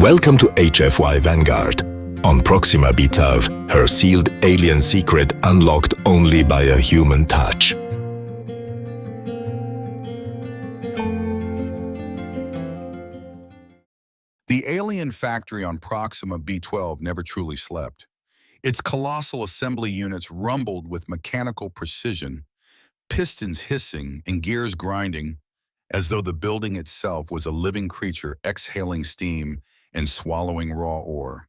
Welcome to HFY Vanguard. On Proxima B12, her sealed alien secret unlocked only by a human touch. The alien factory on Proxima B12 never truly slept. Its colossal assembly units rumbled with mechanical precision, pistons hissing and gears grinding, as though the building itself was a living creature exhaling steam and swallowing raw ore.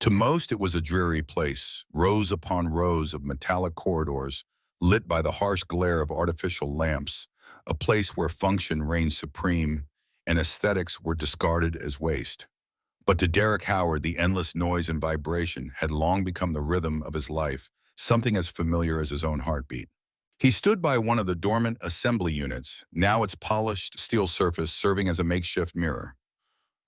To most, it was a dreary place, rows upon rows of metallic corridors, lit by the harsh glare of artificial lamps, a place where function reigned supreme and aesthetics were discarded as waste. But to Derek Howard, the endless noise and vibration had long become the rhythm of his life, something as familiar as his own heartbeat. He stood by one of the dormant assembly units, now its polished steel surface serving as a makeshift mirror.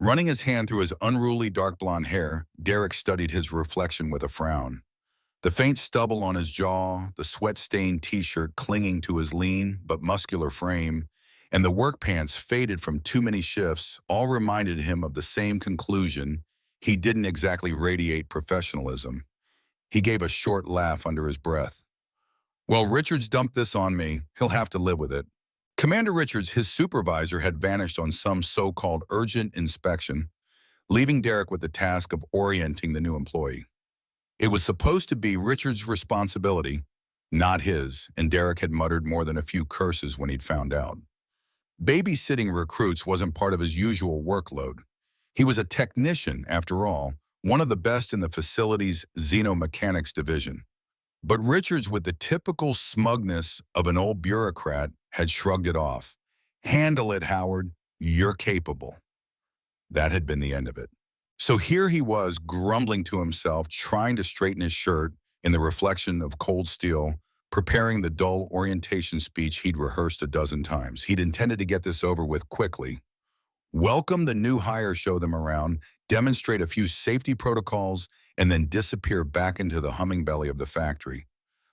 Running his hand through his unruly dark blonde hair, Derek studied his reflection with a frown. The faint stubble on his jaw, the sweat-stained t-shirt clinging to his lean but muscular frame, and the work pants faded from too many shifts all reminded him of the same conclusion: he didn't exactly radiate professionalism. He gave a short laugh under his breath. Well, Richards dumped this on me. He'll have to live with it. Commander Richards, his supervisor, had vanished on some so-called urgent inspection, leaving Derek with the task of orienting the new employee. It was supposed to be Richards' responsibility, not his, and Derek had muttered more than a few curses when he'd found out. Babysitting recruits wasn't part of his usual workload. He was a technician, after all, one of the best in the facility's xenomechanics division. But Richards, with the typical smugness of an old bureaucrat, had shrugged it off. "Handle it, Howard. You're capable." That had been the end of it. So here he was, grumbling to himself, trying to straighten his shirt in the reflection of cold steel, preparing the dull orientation speech he'd rehearsed a dozen times. He'd intended to get this over with quickly, welcome the new hire, show them around, demonstrate a few safety protocols, and then disappear back into the humming belly of the factory.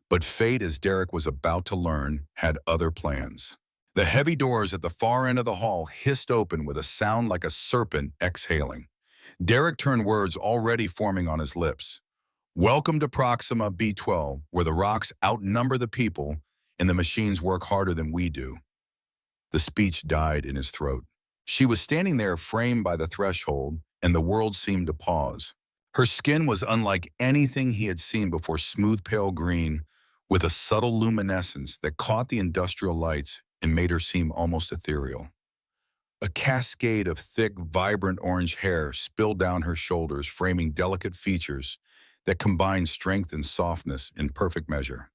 But fate, as Derek was about to learn, had other plans. The heavy doors at the far end of the hall hissed open with a sound like a serpent exhaling. Derek turned, words already forming on his lips. "Welcome to Proxima B12, where the rocks outnumber the people and the machines work harder than we do." The speech died in his throat. She was standing there, framed by the threshold, and the world seemed to pause. Her skin was unlike anything he had seen before, smooth pale green, with a subtle luminescence that caught the industrial lights and made her seem almost ethereal. A cascade of thick, vibrant orange hair spilled down her shoulders, framing delicate features that combined strength and softness in perfect measure.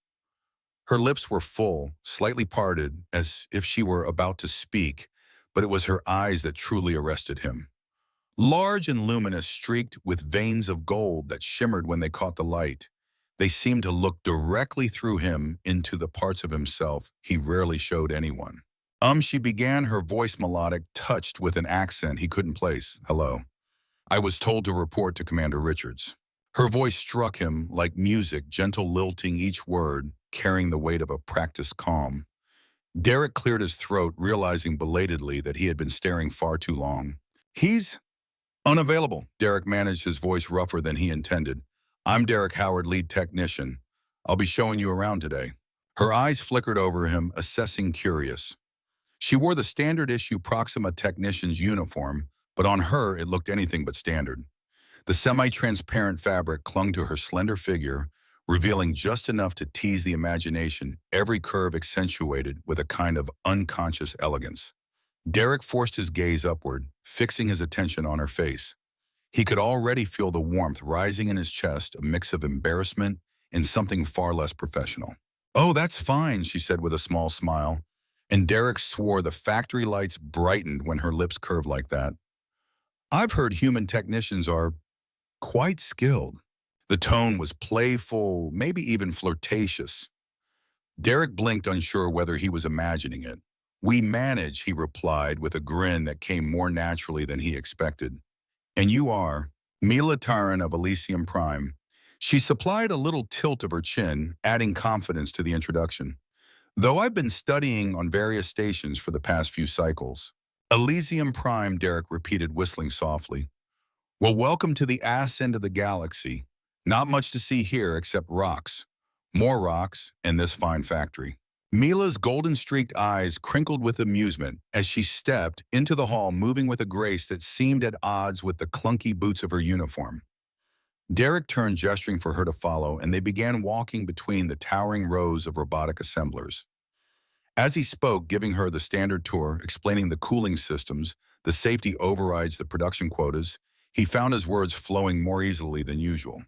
Her lips were full, slightly parted, as if she were about to speak, but it was her eyes that truly arrested him. Large and luminous, streaked with veins of gold that shimmered when they caught the light, they seemed to look directly through him into the parts of himself he rarely showed anyone. She began, her voice melodic, touched with an accent he couldn't place. "Hello. I was told to report to Commander Richards." Her voice struck him like music, gentle lilting each word, carrying the weight of a practiced calm. Derek cleared his throat, realizing belatedly that he had been staring far too long. "He's unavailable." Derek managed, his voice rougher than he intended. "I'm Derek Howard, lead technician. I'll be showing you around today." Her eyes flickered over him, assessing, curious. She wore the standard issue Proxima technician's uniform, but on her it looked anything but standard. The semi-transparent fabric clung to her slender figure, revealing just enough to tease the imagination, every curve accentuated with a kind of unconscious elegance. Derek forced his gaze upward, fixing his attention on her face. He could already feel the warmth rising in his chest, a mix of embarrassment and something far less professional. "Oh, that's fine," she said with a small smile, and Derek swore the factory lights brightened when her lips curved like that. "I've heard human technicians are quite skilled." The tone was playful, maybe even flirtatious. Derek blinked, unsure whether he was imagining it. "We manage," he replied with a grin that came more naturally than he expected. "And you are?" Mila Tarren of Elysium Prime. She supplied a little tilt of her chin, adding confidence to the introduction. "Though I've been studying on various stations for the past few cycles." "Elysium Prime," Derek repeated, whistling softly. Well, welcome to the ass end of the galaxy. Not much to see here except rocks. More rocks and this fine factory. Mila's golden-streaked eyes crinkled with amusement as she stepped into the hall, moving with a grace that seemed at odds with the clunky boots of her uniform. Derek turned, gesturing for her to follow, and they began walking between the towering rows of robotic assemblers. As he spoke, giving her the standard tour, explaining the cooling systems, the safety overrides, the production quotas, he found his words flowing more easily than usual.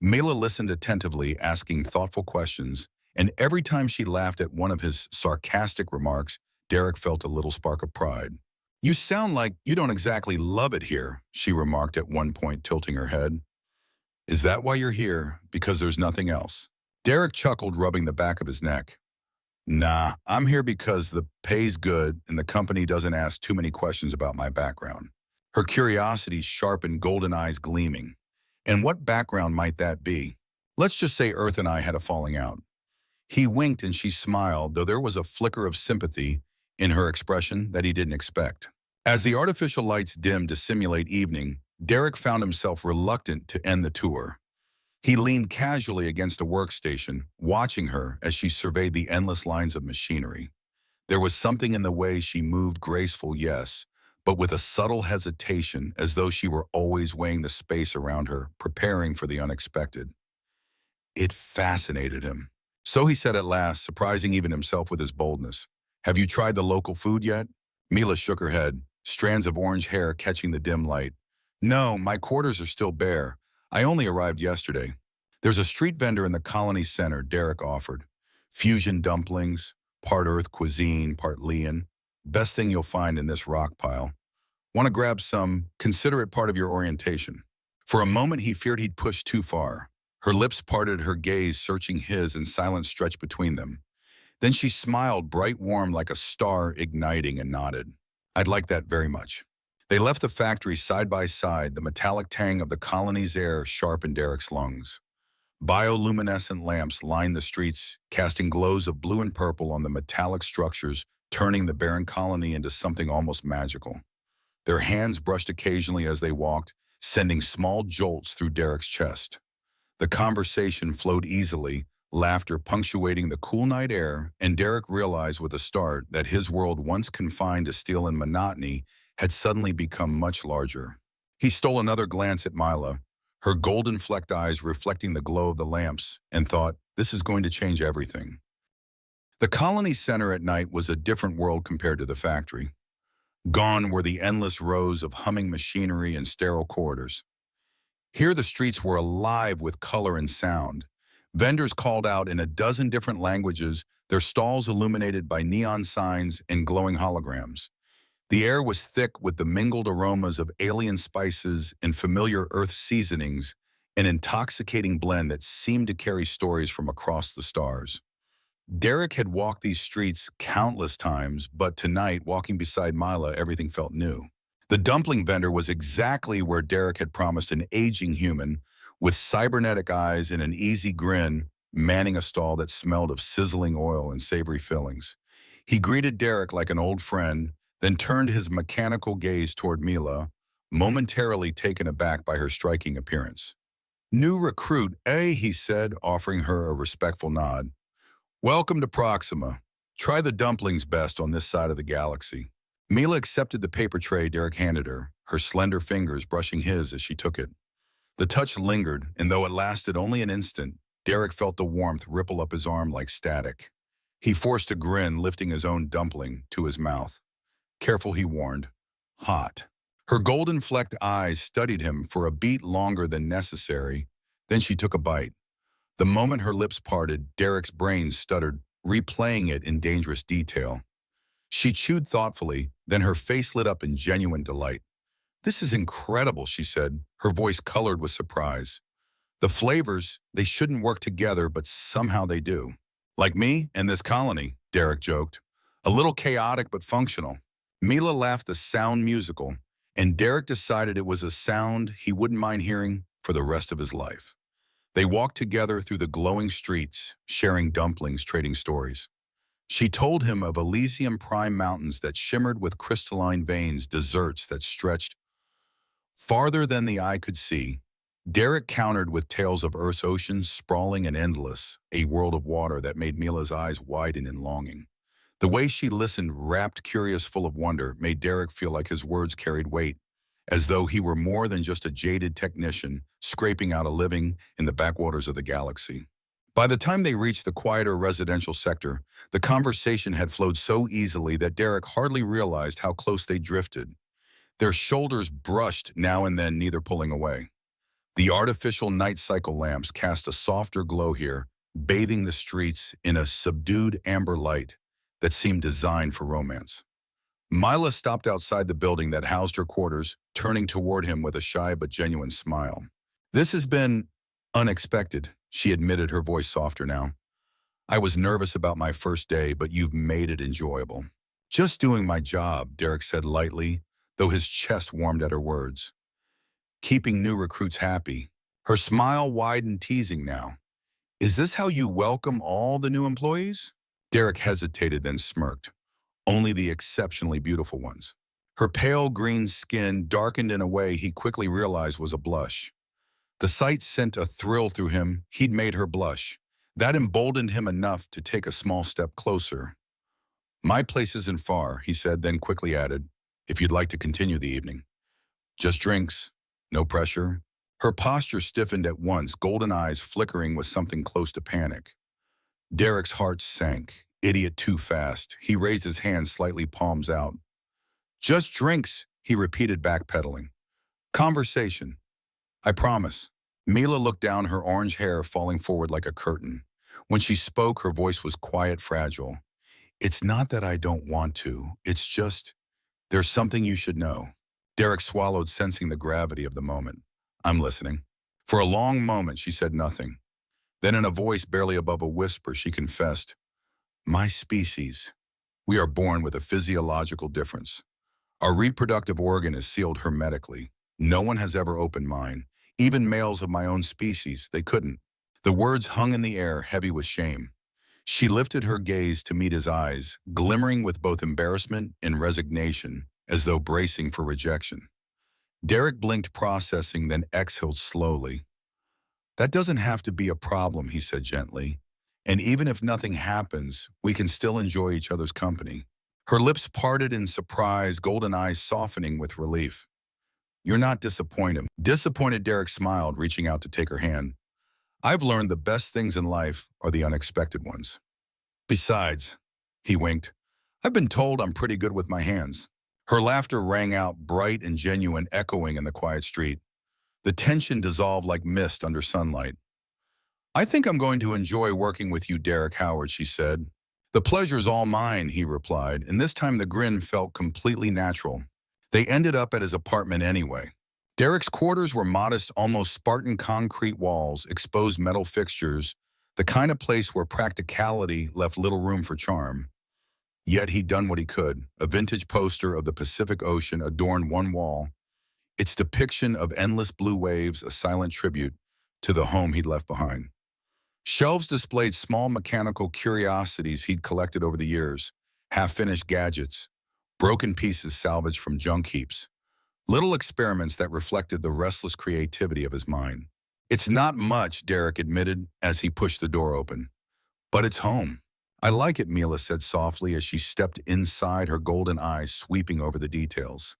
Mila listened attentively, asking thoughtful questions, and every time she laughed at one of his sarcastic remarks, Derek felt a little spark of pride. "You sound like you don't exactly love it here," she remarked at one point, tilting her head. "Is that why you're here? Because there's nothing else?" Derek chuckled, rubbing the back of his neck. "Nah, I'm here because the pay's good and the company doesn't ask too many questions about my background." Her curiosity sharpened, golden eyes gleaming. "And what background might that be?" "Let's just say Earth and I had a falling out." He winked and she smiled, though there was a flicker of sympathy in her expression that he didn't expect. As the artificial lights dimmed to simulate evening, Derek found himself reluctant to end the tour. He leaned casually against a workstation, watching her as she surveyed the endless lines of machinery. There was something in the way she moved, graceful, yes, but with a subtle hesitation, as though she were always weighing the space around her, preparing for the unexpected. It fascinated him. So he said at last, surprising even himself with his boldness, "Have you tried the local food yet?" Mila shook her head, strands of orange hair catching the dim light. "No, my quarters are still bare. I only arrived yesterday." "There's a street vendor in the colony center," Derek offered. "Fusion dumplings, part Earth cuisine, part Leon. Best thing you'll find in this rock pile. Want to grab some? Consider it part of your orientation." For a moment he feared he'd pushed too far. Her lips parted, her gaze searching his, and silence stretched between them. Then she smiled, bright, warm, like a star igniting, and nodded. "I'd like that very much." They left the factory side by side, the metallic tang of the colony's air sharp in Derek's lungs. Bioluminescent lamps lined the streets, casting glows of blue and purple on the metallic structures, turning the barren colony into something almost magical. Their hands brushed occasionally as they walked, sending small jolts through Derek's chest. The conversation flowed easily, laughter punctuating the cool night air, and Derek realized with a start that his world, once confined to steel and monotony, had suddenly become much larger. He stole another glance at Mila, her golden-flecked eyes reflecting the glow of the lamps, and thought, this is going to change everything. The colony center at night was a different world compared to the factory. Gone were the endless rows of humming machinery and sterile corridors. Here the streets were alive with color and sound. Vendors called out in a dozen different languages, their stalls illuminated by neon signs and glowing holograms. The air was thick with the mingled aromas of alien spices and familiar earth seasonings, an intoxicating blend that seemed to carry stories from across the stars. Derek had walked these streets countless times, but tonight, walking beside Mila, everything felt new. The dumpling vendor was exactly where Derek had promised, an aging human with cybernetic eyes and an easy grin, manning a stall that smelled of sizzling oil and savory fillings. He greeted Derek like an old friend, then turned his mechanical gaze toward Mila, momentarily taken aback by her striking appearance. "New recruit, eh?" he said, offering her a respectful nod. "Welcome to Proxima. Try the dumplings best on this side of the galaxy." Mila accepted the paper tray Derek handed her, her slender fingers brushing his as she took it. The touch lingered, and though it lasted only an instant, Derek felt the warmth ripple up his arm like static. He forced a grin, lifting his own dumpling to his mouth. Careful, he warned. Hot. Her golden-flecked eyes studied him for a beat longer than necessary, then she took a bite. The moment her lips parted, Derek's brain stuttered, replaying it in dangerous detail. She chewed thoughtfully, then her face lit up in genuine delight. "This is incredible," she said, her voice colored with surprise. "The flavors, they shouldn't work together, but somehow they do." "Like me and this colony," Derek joked. "A little chaotic but functional." Mila laughed the sound musical, and Derek decided it was a sound he wouldn't mind hearing for the rest of his life. They walked together through the glowing streets, sharing dumplings, trading stories. She told him of Elysium Prime mountains that shimmered with crystalline veins, deserts that stretched Farther than the eye could see, Derek countered with tales of Earth's oceans sprawling and endless, a world of water that made Mila's eyes widen in longing. The way she listened, rapt, curious, full of wonder, made Derek feel like his words carried weight, as though he were more than just a jaded technician scraping out a living in the backwaters of the galaxy. By the time they reached the quieter residential sector, the conversation had flowed so easily that Derek hardly realized how close they drifted. Their shoulders brushed now and then, neither pulling away. The artificial night cycle lamps cast a softer glow here, bathing the streets in a subdued amber light that seemed designed for romance. Mila stopped outside the building that housed her quarters, turning toward him with a shy but genuine smile. "This has been unexpected," she admitted, her voice softer now. "I was nervous about my first day, but you've made it enjoyable." "Just doing my job," Derek said lightly, though his chest warmed at her words. "Keeping new recruits happy." Her smile widened, teasing now. "Is this how you welcome all the new employees?" Derek hesitated, then smirked. "Only the exceptionally beautiful ones." Her pale green skin darkened in a way he quickly realized was a blush. The sight sent a thrill through him. He'd made her blush. That emboldened him enough to take a small step closer. "My place isn't far," he said, then quickly added, "if you'd like to continue the evening." "Just drinks. No pressure." Her posture stiffened at once, golden eyes flickering with something close to panic. Derek's heart sank. Idiot, too fast. He raised his hands slightly, palms out. "Just drinks," he repeated, backpedaling. "Conversation. I promise." Mila looked down, her orange hair falling forward like a curtain. When she spoke, her voice was quiet, fragile. "It's not that I don't want to. It's just, there's something you should know." Derek swallowed, sensing the gravity of the moment. "I'm listening." For a long moment, she said nothing. Then in a voice barely above a whisper, she confessed, "My species. We are born with a physiological difference. Our reproductive organ is sealed hermetically. No one has ever opened mine. Even males of my own species, they couldn't." The words hung in the air, heavy with shame. She lifted her gaze to meet his eyes, glimmering with both embarrassment and resignation, as though bracing for rejection. Derek blinked, processing, then exhaled slowly. "That doesn't have to be a problem," he said gently. "And even if nothing happens, we can still enjoy each other's company." Her lips parted in surprise, golden eyes softening with relief. "You're not disappointed." Disappointed, Derek smiled, reaching out to take her hand. "I've learned the best things in life are the unexpected ones. Besides," he winked, "I've been told I'm pretty good with my hands." Her laughter rang out, bright and genuine, echoing in the quiet street. The tension dissolved like mist under sunlight. "I think I'm going to enjoy working with you, Derek Howard," she said. "The pleasure's all mine," he replied, and this time the grin felt completely natural. They ended up at his apartment anyway. Derek's quarters were modest, almost Spartan concrete walls, exposed metal fixtures, the kind of place where practicality left little room for charm. Yet he'd done what he could. A vintage poster of the Pacific Ocean adorned one wall, its depiction of endless blue waves a silent tribute to the home he'd left behind. Shelves displayed small mechanical curiosities he'd collected over the years, half-finished gadgets, broken pieces salvaged from junk heaps, little experiments that reflected the restless creativity of his mind. "It's not much," Derek admitted as he pushed the door open, "but it's home." "I like it," Mila said softly as she stepped inside, her golden eyes sweeping over the details.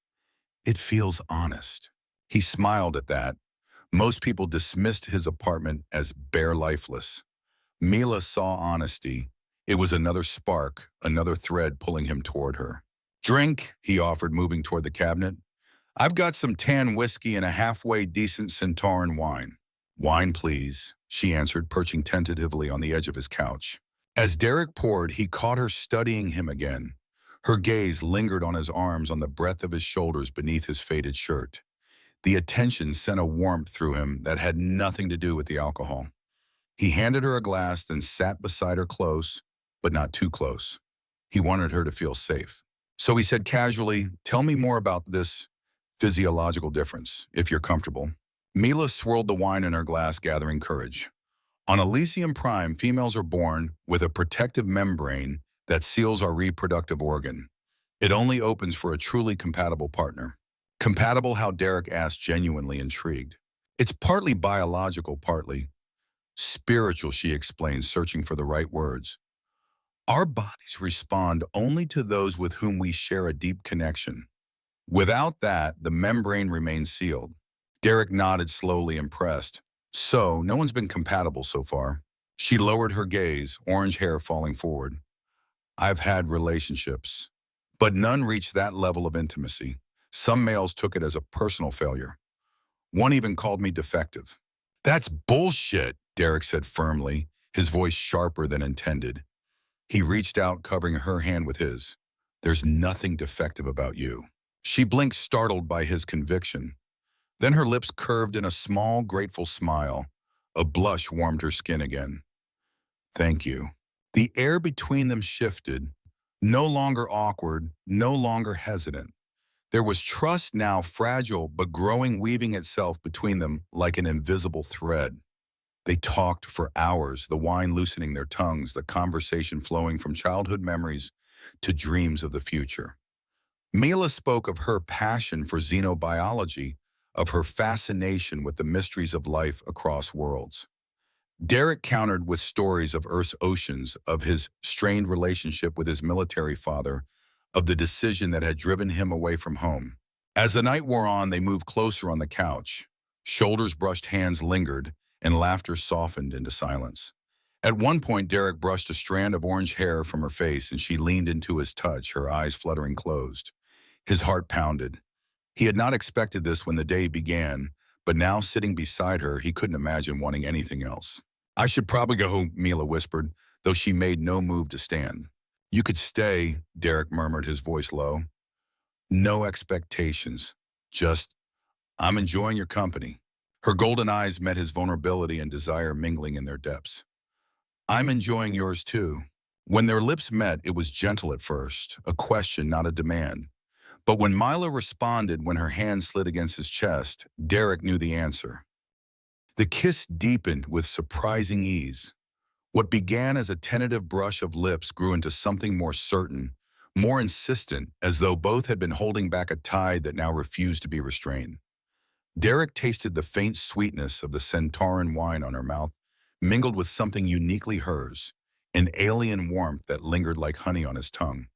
"It feels honest." He smiled at that. Most people dismissed his apartment as bare, lifeless. Mila saw honesty. It was another spark, another thread pulling him toward her. "Drink," he offered, moving toward the cabinet. "I've got some tan whiskey and a halfway decent Centauran wine." "Wine, please," she answered, perching tentatively on the edge of his couch. As Derek poured, he caught her studying him again. Her gaze lingered on his arms, on the breadth of his shoulders beneath his faded shirt. The attention sent a warmth through him that had nothing to do with the alcohol. He handed her a glass, then sat beside her, close, but not too close. He wanted her to feel safe. So he said casually, "Tell me more about this physiological difference, if you're comfortable." Mila swirled the wine in her glass, gathering courage. "On Elysium Prime, females are born with a protective membrane that seals our reproductive organ. It only opens for a truly compatible partner. Compatible? How? Derek asked, genuinely intrigued. It's partly biological, partly spiritual, she explained, searching for the right words. Our bodies respond only to those with whom we share a deep connection. Without that, the membrane remains sealed. Derek nodded, slowly, impressed. So, no one's been compatible so far. She lowered her gaze, orange hair falling forward. I've had relationships, but none reached that level of intimacy. Some males took it as a personal failure. One even called me defective. That's bullshit, Derek said firmly, his voice sharper than intended. He reached out, covering her hand with his. There's nothing defective about you. She blinked, startled by his conviction. Then her lips curved in a small, grateful smile. A blush warmed her skin again. Thank you. The air between them shifted, no longer awkward, no longer hesitant. There was trust, now fragile but growing, weaving itself between them like an invisible thread. They talked for hours, the wine loosening their tongues, the conversation flowing from childhood memories to dreams of the future. Mila spoke of her passion for xenobiology, of her fascination with the mysteries of life across worlds. Derek countered with stories of Earth's oceans, of his strained relationship with his military father, of the decision that had driven him away from home. As the night wore on, they moved closer on the couch. Shoulders brushed, hands lingered, and laughter softened into silence. At one point, Derek brushed a strand of orange hair from her face, and she leaned into his touch, her eyes fluttering closed. His heart pounded. He had not expected this when the day began, but now sitting beside her, he couldn't imagine wanting anything else. I should probably go home, Mila whispered, though she made no move to stand. You could stay, Derek murmured, his voice low. No expectations. Just, I'm enjoying your company. Her golden eyes met his vulnerability and desire mingling in their depths. I'm enjoying yours too. When their lips met, it was gentle at first, a question, not a demand. But when Mila responded, when her hand slid against his chest, Derek knew the answer. The kiss deepened with surprising ease. What began as a tentative brush of lips grew into something more certain, more insistent, as though both had been holding back a tide that now refused to be restrained. Derek tasted the faint sweetness of the Centauran wine on her mouth, mingled with something uniquely hers, an alien warmth that lingered like honey on his tongue.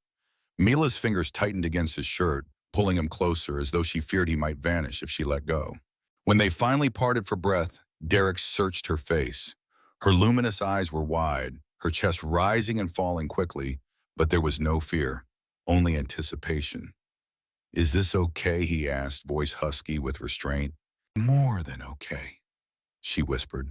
Mila's fingers tightened against his shirt, pulling him closer as though she feared he might vanish if she let go. When they finally parted for breath, Derek searched her face. Her luminous eyes were wide, her chest rising and falling quickly, but there was no fear, only anticipation. Is this okay? He asked, voice husky with restraint. More than okay, she whispered.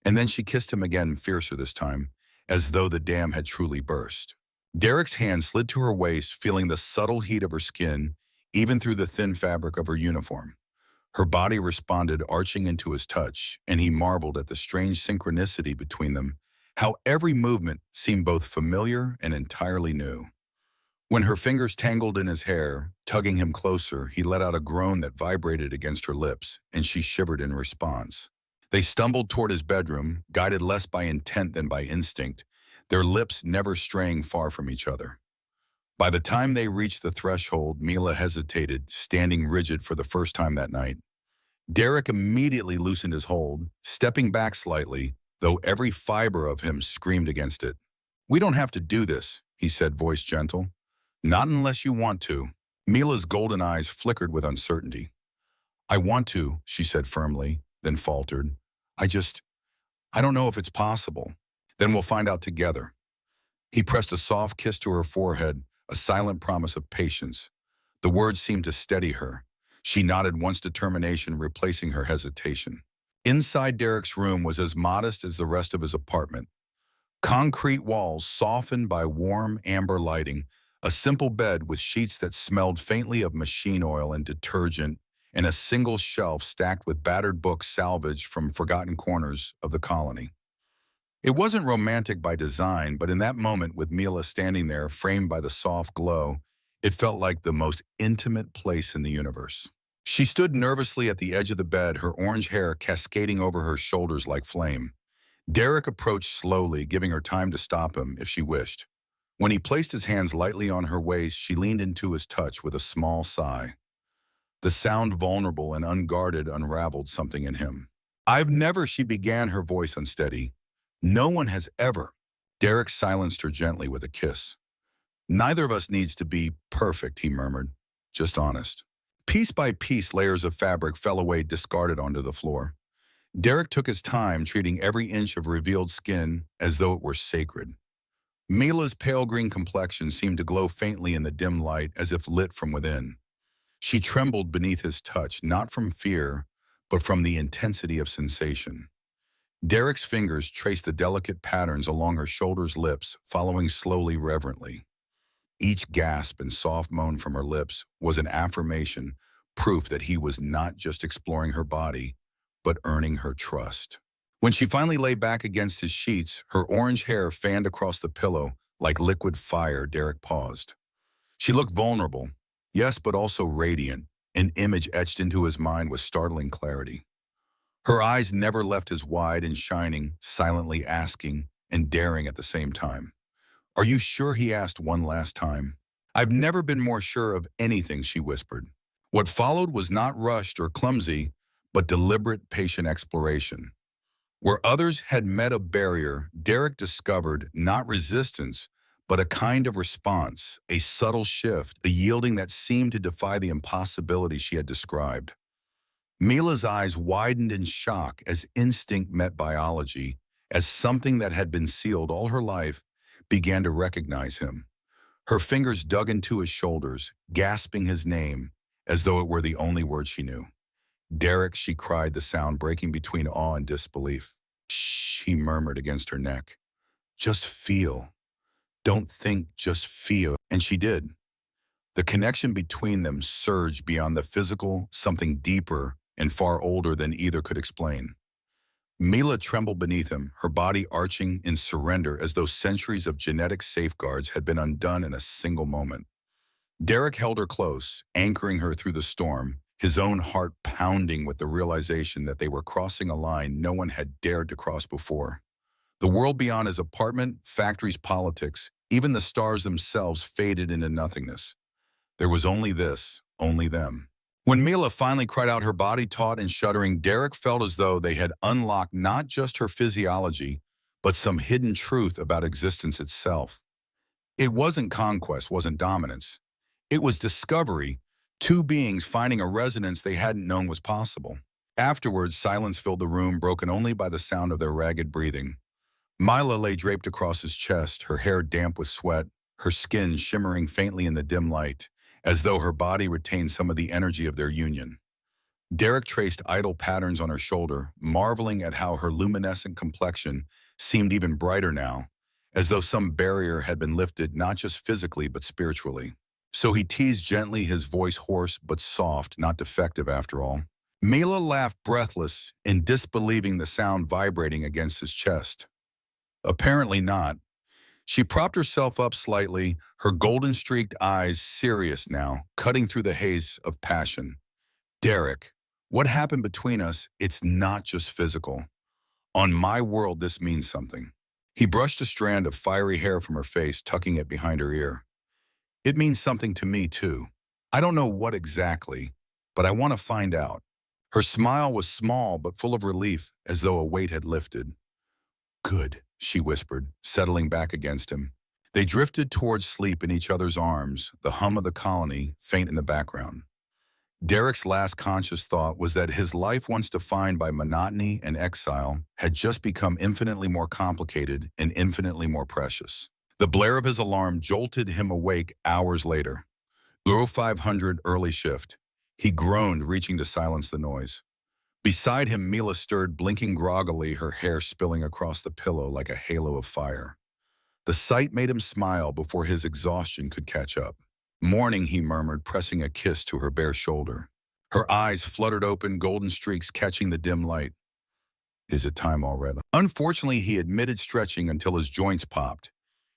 And then she kissed him again, fiercer this time, as though the dam had truly burst. Derek's hand slid to her waist, feeling the subtle heat of her skin, even through the thin fabric of her uniform. Her body responded, arching into his touch, and he marveled at the strange synchronicity between them, how every movement seemed both familiar and entirely new. When her fingers tangled in his hair, tugging him closer, he let out a groan that vibrated against her lips, and she shivered in response. They stumbled toward his bedroom, guided less by intent than by instinct, their lips never straying far from each other. By the time they reached the threshold, Mila hesitated, standing rigid for the first time that night. Derek immediately loosened his hold, stepping back slightly, though every fiber of him screamed against it. We don't have to do this, he said, voice gentle. Not unless you want to. Mila's golden eyes flickered with uncertainty. I want to, she said firmly, then faltered. I don't know if it's possible. Then we'll find out together. He pressed a soft kiss to her forehead, a silent promise of patience. The words seemed to steady her. She nodded once, determination replacing her hesitation. Inside Derek's room was as modest as the rest of his apartment. Concrete walls softened by warm amber lighting, a simple bed with sheets that smelled faintly of machine oil and detergent, and a single shelf stacked with battered books salvaged from forgotten corners of the colony. It wasn't romantic by design, but in that moment, with Mila standing there, framed by the soft glow, it felt like the most intimate place in the universe. She stood nervously at the edge of the bed, her orange hair cascading over her shoulders like flame. Derek approached slowly, giving her time to stop him if she wished. When he placed his hands lightly on her waist, she leaned into his touch with a small sigh. The sound, vulnerable and unguarded, unraveled something in him. I've never, she began, her voice unsteady. No one has ever. Derek silenced her gently with a kiss. Neither of us needs to be perfect, he murmured, just honest. Piece by piece, layers of fabric fell away, discarded onto the floor. Derek took his time, treating every inch of revealed skin as though it were sacred. Mila's pale green complexion seemed to glow faintly in the dim light, as if lit from within. She trembled beneath his touch, not from fear, but from the intensity of sensation. Derek's fingers traced the delicate patterns along her shoulders, lips, following slowly, reverently. Each gasp and soft moan from her lips was an affirmation, proof that he was not just exploring her body, but earning her trust. When she finally lay back against his sheets, her orange hair fanned across the pillow like liquid fire, Derek paused. She looked vulnerable, yes, but also radiant, an image etched into his mind with startling clarity. Her eyes never left his, wide and shining, silently asking and daring at the same time. Are you sure, he asked one last time. I've never been more sure of anything, she whispered. What followed was not rushed or clumsy, but deliberate, patient exploration. Where others had met a barrier, Derek discovered not resistance, but a kind of response, a subtle shift, a yielding that seemed to defy the impossibility she had described. Mila's eyes widened in shock as instinct met biology, as something that had been sealed all her life began to recognize him. Her fingers dug into his shoulders, gasping his name, as though it were the only word she knew. Derek, she cried, the sound breaking between awe and disbelief. Shh, he murmured against her neck. Just feel. Don't think, just feel. And she did. The connection between them surged beyond the physical, something deeper and far older than either could explain. Mila trembled beneath him, her body arching in surrender as though centuries of genetic safeguards had been undone in a single moment. Derek held her close, anchoring her through the storm, his own heart pounding with the realization that they were crossing a line no one had dared to cross before. The world beyond his apartment, factories, politics, even the stars themselves faded into nothingness. There was only this, only them. When Mila finally cried out, her body taut and shuddering, Derek felt as though they had unlocked not just her physiology, but some hidden truth about existence itself. It wasn't conquest, wasn't dominance. It was discovery, two beings finding a resonance they hadn't known was possible. Afterwards, silence filled the room, broken only by the sound of their ragged breathing. Mila lay draped across his chest, her hair damp with sweat, her skin shimmering faintly in the dim light, as though her body retained some of the energy of their union. Derek traced idle patterns on her shoulder, marveling at how her luminescent complexion seemed even brighter now, as though some barrier had been lifted not just physically but spiritually. So he teased gently, his voice hoarse but soft, not defective after all. Mila laughed, breathless and disbelieving, the sound vibrating against his chest. Apparently not. She propped herself up slightly, her golden-streaked eyes serious now, cutting through the haze of passion. Derek, what happened between us, it's not just physical. On my world, this means something. He brushed a strand of fiery hair from her face, tucking it behind her ear. It means something to me, too. I don't know what exactly, but I want to find out. Her smile was small but full of relief, as though a weight had lifted. Good, she whispered, settling back against him. They drifted towards sleep in each other's arms, the hum of the colony faint in the background. Derek's last conscious thought was that his life, once defined by monotony and exile, had just become infinitely more complicated and infinitely more precious. The blare of his alarm jolted him awake hours later. Euro 500 early shift. He groaned, reaching to silence the noise. Beside him, Mila stirred, blinking groggily, her hair spilling across the pillow like a halo of fire. The sight made him smile before his exhaustion could catch up. Morning, he murmured, pressing a kiss to her bare shoulder. Her eyes fluttered open, golden streaks catching the dim light. Is it time already? Unfortunately, he admitted, stretching until his joints popped.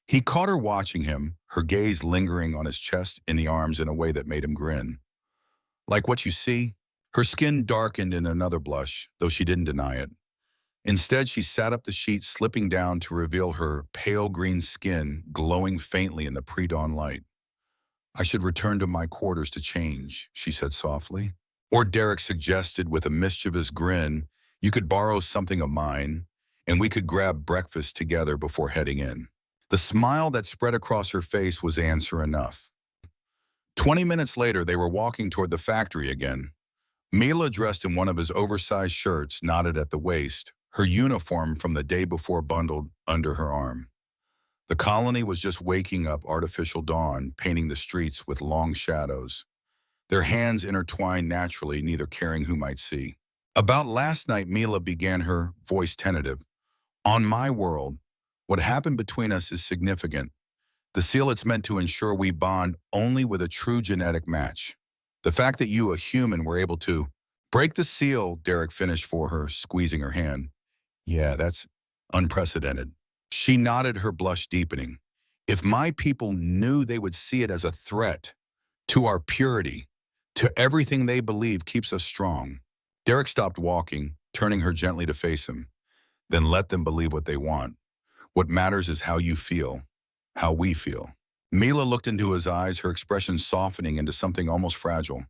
He caught her watching him, her gaze lingering on his chest and the arms in a way that made him grin. Like what you see? Her skin darkened in another blush, though she didn't deny it. Instead, she sat up the sheet, slipping down to reveal her pale green skin glowing faintly in the pre-dawn light. I should return to my quarters to change, she said softly. Or Derek suggested with a mischievous grin, you could borrow something of mine, and we could grab breakfast together before heading in. The smile that spread across her face was answer enough. 20 minutes later, they were walking toward the factory again. Mila, dressed in one of his oversized shirts, knotted at the waist, her uniform from the day before bundled under her arm. The colony was just waking up artificial dawn, painting the streets with long shadows. Their hands intertwined naturally, neither caring who might see. About last night, Mila began, her voice tentative. On my world, what happened between us is significant. The seal it's meant to ensure we bond only with a true genetic match. The fact that you, a human, were able to break the seal, Derek finished for her, squeezing her hand. Yeah, that's unprecedented. She nodded, her blush deepening. If my people knew, they would see it as a threat to our purity, to everything they believe keeps us strong. Derek stopped walking, turning her gently to face him. Then let them believe what they want. What matters is how you feel, how we feel. Mila looked into his eyes, her expression softening into something almost fragile.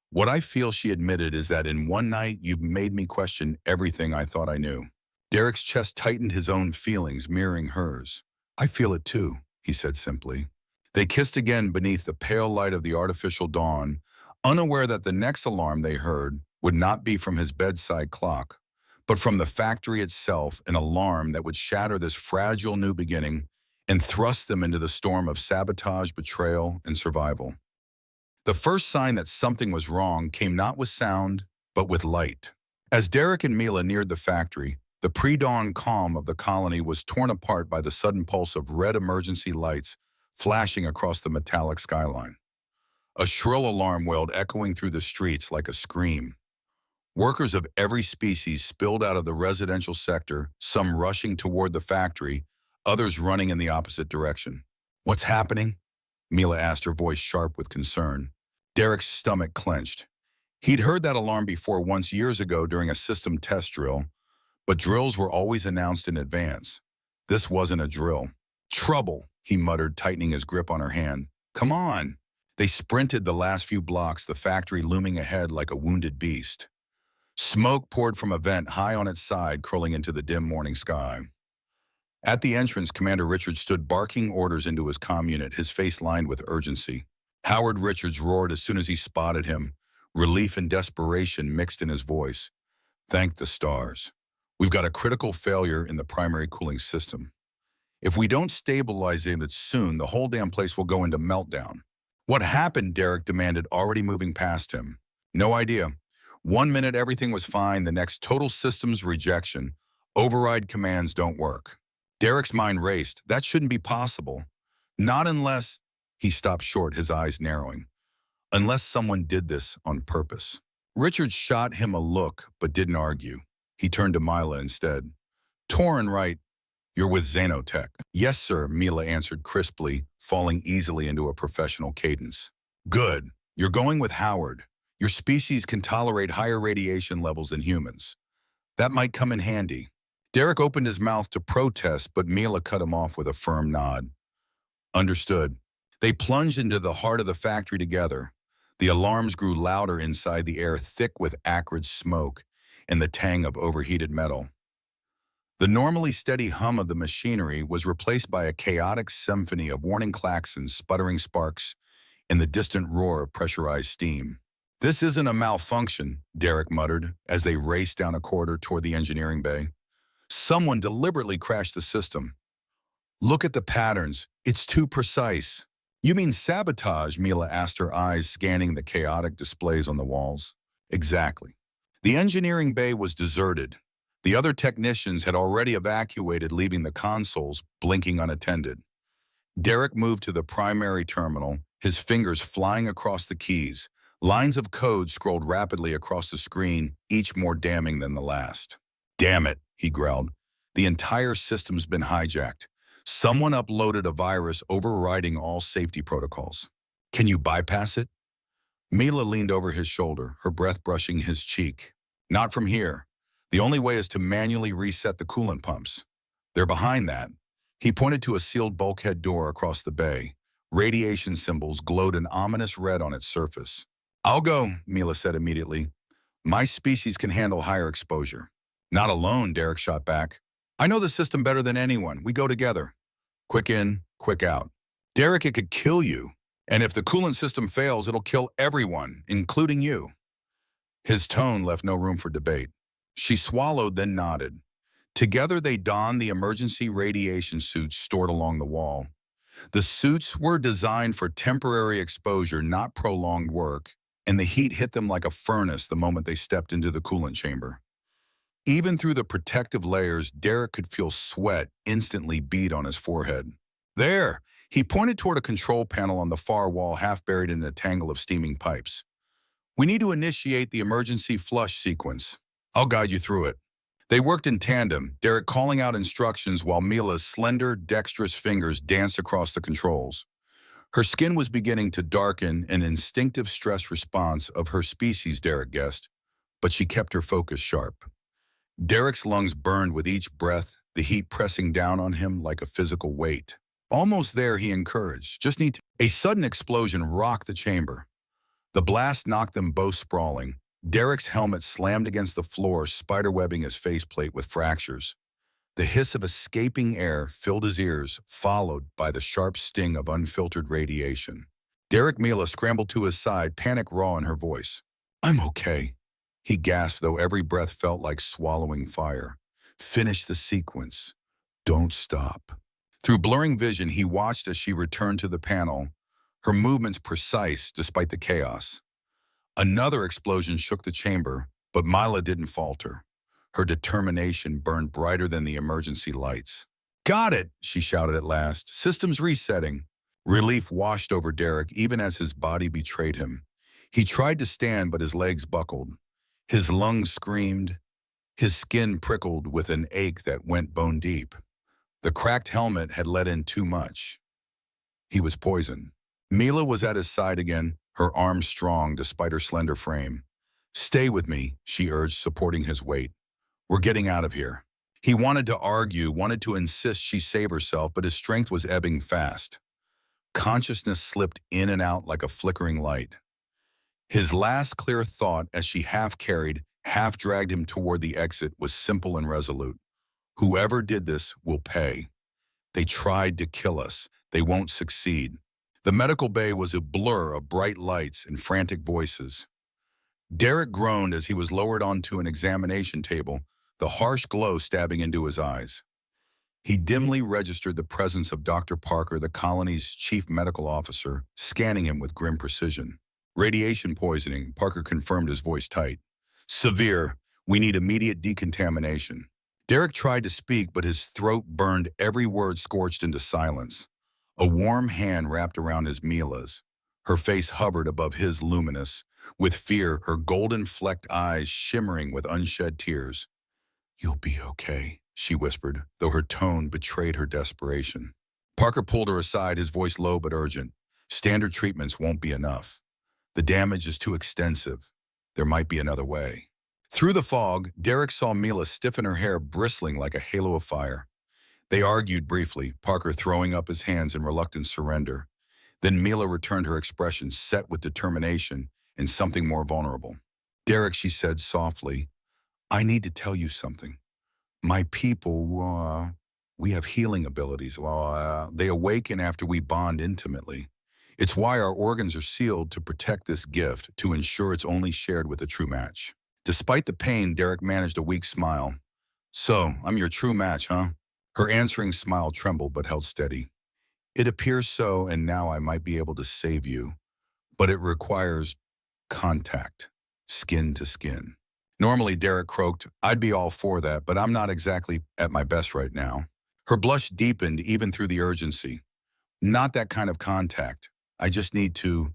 What I feel, she admitted, is that in one night you've made me question everything I thought I knew. Derek's chest tightened, his own feelings mirroring hers. I feel it too, he said simply. They kissed again beneath the pale light of the artificial dawn, unaware that the next alarm they heard would not be from his bedside clock, but from the factory itself, an alarm that would shatter this fragile new beginning and thrust them into the storm of sabotage, betrayal, and survival. The first sign that something was wrong came not with sound, but with light. As Derek and Mila neared the factory, the pre-dawn calm of the colony was torn apart by the sudden pulse of red emergency lights flashing across the metallic skyline. A shrill alarm wailed, echoing through the streets like a scream. Workers of every species spilled out of the residential sector, some rushing toward the factory, others running in the opposite direction. What's happening? Mila asked, her voice sharp with concern. Derek's stomach clenched. He'd heard that alarm before, once years ago during a system test drill, but drills were always announced in advance. This wasn't a drill. Trouble, he muttered, tightening his grip on her hand. Come on. They sprinted the last few blocks, the factory looming ahead like a wounded beast. Smoke poured from a vent high on its side, curling into the dim morning sky. At the entrance, Commander Richards stood barking orders into his comm unit, his face lined with urgency. Howard Richards roared as soon as he spotted him, relief and desperation mixed in his voice. Thank the stars. We've got a critical failure in the primary cooling system. If we don't stabilize it soon, the whole damn place will go into meltdown. What happened? Derek demanded, already moving past him. No idea. 1 minute everything was fine, the next total systems rejection. Override commands don't work. Derek's mind raced. That shouldn't be possible. Not unless... He stopped short, his eyes narrowing. Unless someone did this on purpose. Richard shot him a look, but didn't argue. He turned to Mila instead. Torren, right? You're with Xenotech. Yes, sir, Mila answered crisply, falling easily into a professional cadence. Good. You're going with Howard. Your species can tolerate higher radiation levels than humans. That might come in handy. Derek opened his mouth to protest, but Mila cut him off with a firm nod. Understood. They plunged into the heart of the factory together. The alarms grew louder inside, the air thick with acrid smoke and the tang of overheated metal. The normally steady hum of the machinery was replaced by a chaotic symphony of warning klaxons, sputtering sparks, and the distant roar of pressurized steam. This isn't a malfunction, Derek muttered as they raced down a corridor toward the engineering bay. Someone deliberately crashed the system. Look at the patterns. It's too precise. You mean sabotage? Mila asked, her eyes scanning the chaotic displays on the walls. Exactly. The engineering bay was deserted. The other technicians had already evacuated, leaving the consoles blinking unattended. Derek moved to the primary terminal, his fingers flying across the keys. Lines of code scrolled rapidly across the screen, each more damning than the last. Damn it, he growled. The entire system's been hijacked. Someone uploaded a virus overriding all safety protocols. Can you bypass it? Mila leaned over his shoulder, her breath brushing his cheek. Not from here. The only way is to manually reset the coolant pumps. They're behind that. He pointed to a sealed bulkhead door across the bay. Radiation symbols glowed an ominous red on its surface. "I'll go," Mila said immediately. "My species can handle higher exposure." "Not alone," Derek shot back. "I know the system better than anyone. We go together. Quick in, quick out." "Derek, it could kill you. And if the coolant system fails, it'll kill everyone, including you." His tone left no room for debate. She swallowed, then nodded. Together, they donned the emergency radiation suits stored along the wall. The suits were designed for temporary exposure, not prolonged work, and the heat hit them like a furnace the moment they stepped into the coolant chamber. Even through the protective layers, Derek could feel sweat instantly bead on his forehead. "There!" He pointed toward a control panel on the far wall, half buried in a tangle of steaming pipes. "We need to initiate the emergency flush sequence. I'll guide you through it." They worked in tandem, Derek calling out instructions while Mila's slender, dexterous fingers danced across the controls. Her skin was beginning to darken, an instinctive stress response of her species, Derek guessed, but she kept her focus sharp. Derek's lungs burned with each breath, the heat pressing down on him like a physical weight. "Almost there," he encouraged. "Just need to—" A sudden explosion rocked the chamber. The blast knocked them both sprawling. Derek's helmet slammed against the floor, spiderwebbing his faceplate with fractures. The hiss of escaping air filled his ears, followed by the sharp sting of unfiltered radiation. Mila scrambled to his side, panic raw in her voice. "I'm okay," he gasped, though every breath felt like swallowing fire. "Finish the sequence. Don't stop." Through blurring vision, he watched as she returned to the panel, her movements precise despite the chaos. Another explosion shook the chamber, but Mila didn't falter. Her determination burned brighter than the emergency lights. "Got it," she shouted at last. "Systems resetting." Relief washed over Derek even as his body betrayed him. He tried to stand, but his legs buckled. His lungs screamed. His skin prickled with an ache that went bone deep. The cracked helmet had let in too much. He was poisoned. Mila was at his side again, her arms strong despite her slender frame. "Stay with me," she urged, supporting his weight. "We're getting out of here." He wanted to argue, wanted to insist she save herself, but his strength was ebbing fast. Consciousness slipped in and out like a flickering light. His last clear thought, as she half-carried, half-dragged him toward the exit, was simple and resolute. "Whoever did this will pay. They tried to kill us. They won't succeed." The medical bay was a blur of bright lights and frantic voices. Derek groaned as he was lowered onto an examination table, the harsh glow stabbing into his eyes. He dimly registered the presence of Dr. Parker, the colony's chief medical officer, scanning him with grim precision. "Radiation poisoning," Parker confirmed, his voice tight. "Severe. We need immediate decontamination." Derek tried to speak, but his throat burned, every word scorched into silence. A warm hand wrapped around his Mila's. Her face hovered above his, luminous. With fear, her golden-flecked eyes shimmering with unshed tears. "You'll be okay," she whispered, though her tone betrayed her desperation. Parker pulled her aside, his voice low but urgent. "Standard treatments won't be enough. The damage is too extensive. There might be another way." Through the fog, Derek saw Mila stiffen, her hair bristling like a halo of fire. They argued briefly, Parker throwing up his hands in reluctant surrender. Then Mila returned, her expression set with determination and something more vulnerable. "Derek," she said softly, "I need to tell you something. My people, we have healing abilities. They awaken after we bond intimately. It's why our organs are sealed, to protect this gift, to ensure it's only shared with a true match." Despite the pain, Derek managed a weak smile. "So, I'm your true match, huh?" Her answering smile trembled but held steady. "It appears so, and now I might be able to save you. But it requires contact, skin to skin." Normally, Derek croaked, "I'd be all for that, but I'm not exactly at my best right now." Her blush deepened even through the urgency. "Not that kind of contact. I just need to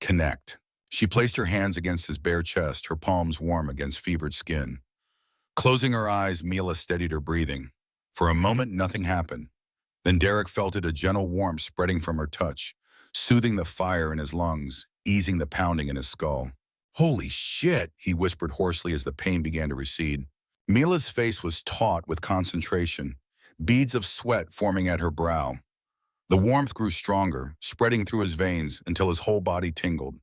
connect." She placed her hands against his bare chest, her palms warm against fevered skin. Closing her eyes, Mila steadied her breathing. For a moment, nothing happened. Then Derek felt it, a gentle warmth spreading from her touch, soothing the fire in his lungs, easing the pounding in his skull. "Holy shit," he whispered hoarsely as the pain began to recede. Mila's face was taut with concentration, beads of sweat forming at her brow. The warmth grew stronger, spreading through his veins until his whole body tingled.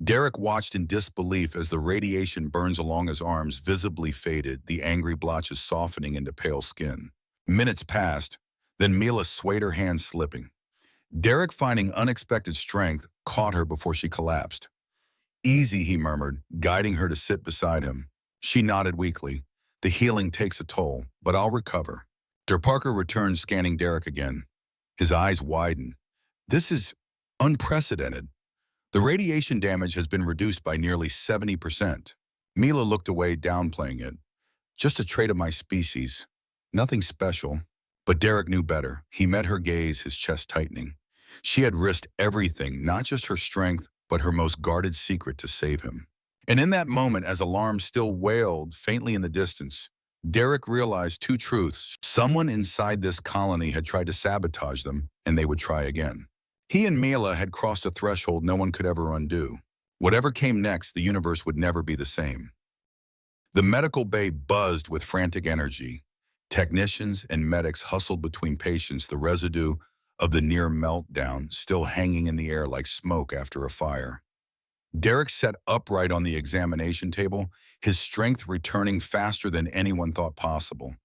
Derek watched in disbelief as the radiation burns along his arms visibly faded, the angry blotches softening into pale skin. Minutes passed, then Mila swayed her hand slipping. Derek, finding unexpected strength, caught her before she collapsed. "Easy," he murmured, guiding her to sit beside him. She nodded weakly. "The healing takes a toll, but I'll recover." Dr. Parker returned, scanning Derek again. His eyes widened. "This is unprecedented. The radiation damage has been reduced by nearly 70%. Mila looked away, downplaying it. "Just a trait of my species. Nothing special." But Derek knew better. He met her gaze, his chest tightening. She had risked everything, not just her strength, but her most guarded secret to save him. And in that moment, as alarms still wailed faintly in the distance, Derek realized two truths. Someone inside this colony had tried to sabotage them, and they would try again. He and Mila had crossed a threshold no one could ever undo. Whatever came next, the universe would never be the same. The medical bay buzzed with frantic energy. Technicians and medics hustled between patients, the residue of the near meltdown still hanging in the air like smoke after a fire. Derek sat upright on the examination table, his strength returning faster than anyone thought possible.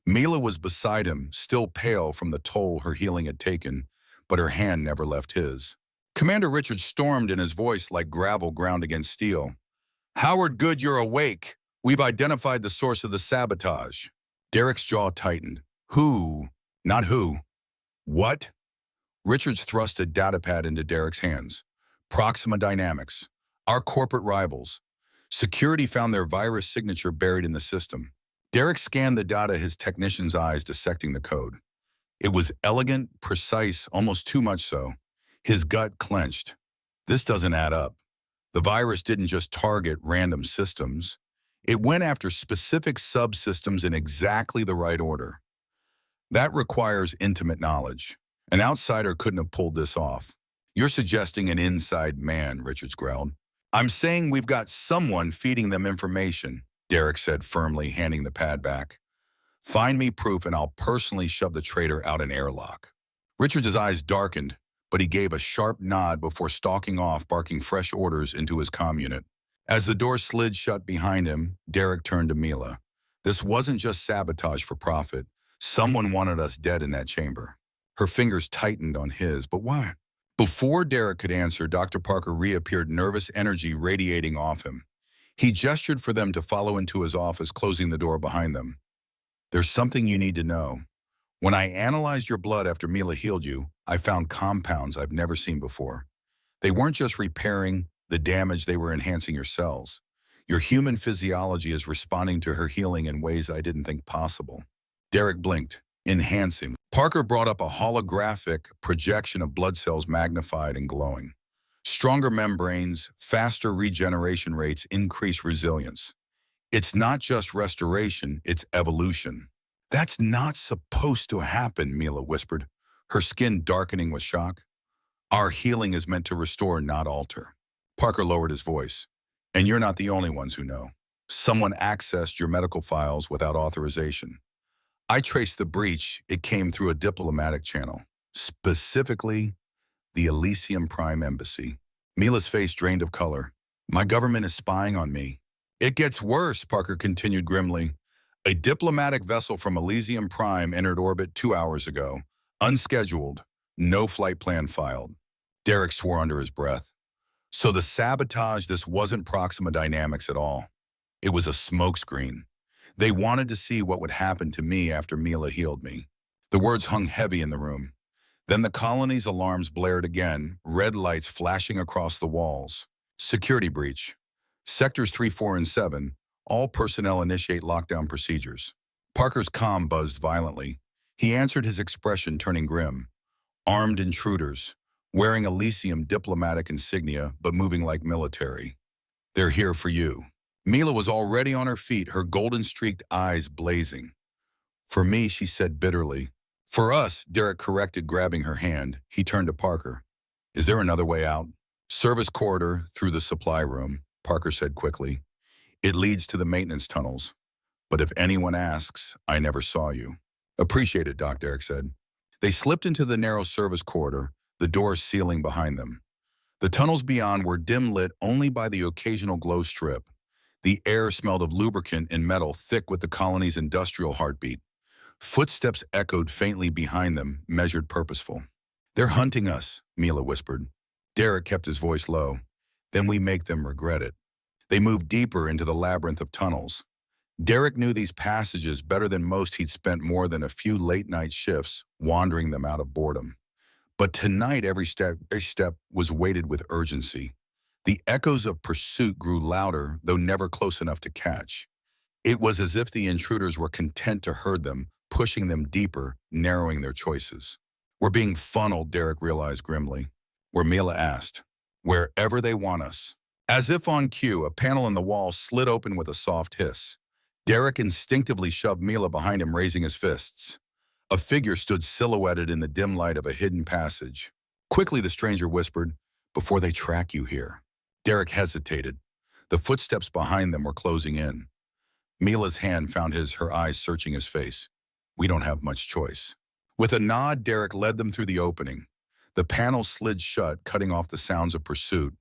Mila was beside him, still pale from the toll her healing had taken, but her hand never left his. Commander Richards stormed in, his voice like gravel ground against steel. "Howard Good, you're awake. We've identified the source of the sabotage." Derek's jaw tightened. "Who? Not who. What?" Richards thrust a datapad into Derek's hands. "Proxima Dynamics. Our corporate rivals. Security found their virus signature buried in the system." Derek scanned the data, his technician's eyes dissecting the code. It was elegant, precise, almost too much so. His gut clenched. This doesn't add up. The virus didn't just target random systems. It went after specific subsystems in exactly the right order. That requires intimate knowledge. An outsider couldn't have pulled this off. "You're suggesting an inside man," Richards growled. "I'm saying we've got someone feeding them information," Derek said firmly, handing the pad back. "Find me proof and I'll personally shove the traitor out an airlock." Richards' eyes darkened, but he gave a sharp nod before stalking off, barking fresh orders into his comm unit. As the door slid shut behind him, Derek turned to Mila. "This wasn't just sabotage for profit. Someone wanted us dead in that chamber." Her fingers tightened on his, but why? Before Derek could answer, Dr. Parker reappeared, nervous energy radiating off him. He gestured for them to follow into his office, closing the door behind them. "There's something you need to know. When I analyzed your blood after Mila healed you, I found compounds I've never seen before. They weren't just repairing the damage, they were enhancing your cells. Your human physiology is responding to her healing in ways I didn't think possible." Derek blinked. "Enhancing." Parker brought up a holographic projection of blood cells, magnified and glowing. "Stronger membranes, faster regeneration rates, increased resilience. It's not just restoration, it's evolution." "That's not supposed to happen," Mila whispered, her skin darkening with shock. "Our healing is meant to restore, not alter." Parker lowered his voice. "And you're not the only ones who know. Someone accessed your medical files without authorization. I traced the breach. It came through a diplomatic channel, specifically the Elysium Prime Embassy." Mila's face drained of color. "My government is spying on me." "It gets worse," Parker continued grimly. "A diplomatic vessel from Elysium Prime entered orbit 2 hours ago, unscheduled, no flight plan filed." Derek swore under his breath. So the sabotage, this wasn't Proxima Dynamics at all. It was a smokescreen. They wanted to see what would happen to me after Mila healed me. The words hung heavy in the room. Then the colony's alarms blared again, red lights flashing across the walls. "Security breach. Sectors 3, 4, and 7. All personnel initiate lockdown procedures." Parker's comm buzzed violently. He answered, his expression turning grim. "Armed intruders, wearing Elysium diplomatic insignia, but moving like military. They're here for you." Mila was already on her feet, her golden-streaked eyes blazing. "For me," she said bitterly. "For us," Derek corrected, grabbing her hand. He turned to Parker. "Is there another way out?" "Service corridor through the supply room," Parker said quickly. "It leads to the maintenance tunnels. But if anyone asks, I never saw you." "Appreciate it, Doc," Derek said. They slipped into the narrow service corridor, the doors sealing behind them. The tunnels beyond were dim lit only by the occasional glow strip. The air smelled of lubricant and metal thick with the colony's industrial heartbeat. Footsteps echoed faintly behind them, measured purposeful. "They're hunting us," Mila whispered. Derek kept his voice low. "Then we make them regret it." They moved deeper into the labyrinth of tunnels. Derek knew these passages better than most. He'd spent more than a few late-night shifts wandering them out of boredom. But tonight, every step was weighted with urgency. The echoes of pursuit grew louder, though never close enough to catch. It was as if the intruders were content to herd them, pushing them deeper, narrowing their choices. "We're being funneled," Derek realized grimly. Where Mila asked, "Wherever they want us." As if on cue, a panel in the wall slid open with a soft hiss. Derek instinctively shoved Mila behind him, raising his fists. A figure stood silhouetted in the dim light of a hidden passage. Quickly, the stranger whispered, "Before they track you here." Derek hesitated. The footsteps behind them were closing in. Mila's hand found her eyes searching his face. "We don't have much choice." With a nod, Derek led them through the opening. The panel slid shut, cutting off the sounds of pursuit.